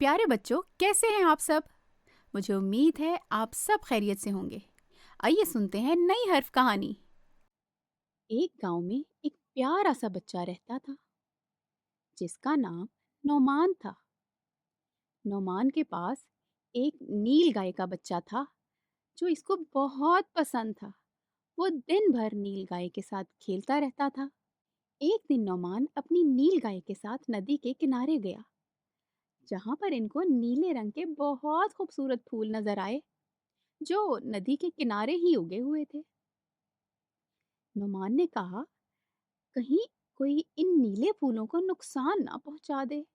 प्यारे बच्चों, कैसे हैं आप सब? मुझे उम्मीद है आप सब खैरियत से होंगे। आइए सुनते हैं नई हर्फ कहानी। एक गांव में एक प्यारा सा बच्चा रहता था जिसका नाम नौमान था। नौमान के पास एक नील गाय का बच्चा था जो इसको बहुत पसंद था। वो दिन भर नील गाय के साथ खेलता रहता था। एक दिन नौमान अपनी नील गाय के साथ नदी के किनारे गया, जहां पर इनको नीले रंग के बहुत खूबसूरत फूल नजर आए जो नदी के किनारे ही उगे हुए थे। नुमान ने कहा, कहीं कोई इन नीले फूलों को नुकसान ना पहुंचा दे,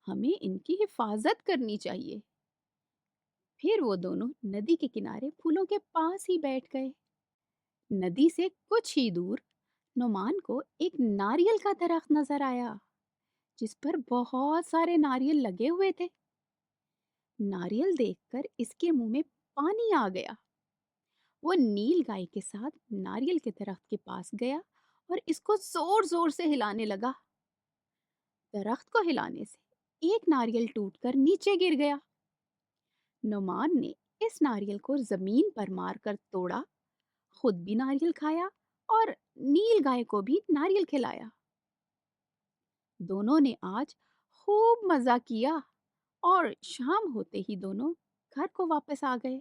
हमें इनकी हिफाजत करनी चाहिए। फिर वो दोनों नदी के किनारे फूलों के पास ही बैठ गए। नदी से कुछ ही दूर नुमान को एक नारियल का दरख्त नजर आया जिस पर बहुत सारे नारियल लगे हुए थे। नारियल देखकर इसके मुंह में पानी आ गया। वो नील गाय के साथ नारियल के दरख्त के पास गया और इसको जोर जोर से हिलाने लगा। दरख्त को हिलाने से एक नारियल टूटकर नीचे गिर गया। नुमान ने इस नारियल को जमीन पर मारकर तोड़ा, खुद भी नारियल खाया और नील गाय को भी नारियल खिलाया। दोनों ने आज खूब मजा किया और शाम होते ही दोनों घर को वापस आ गए।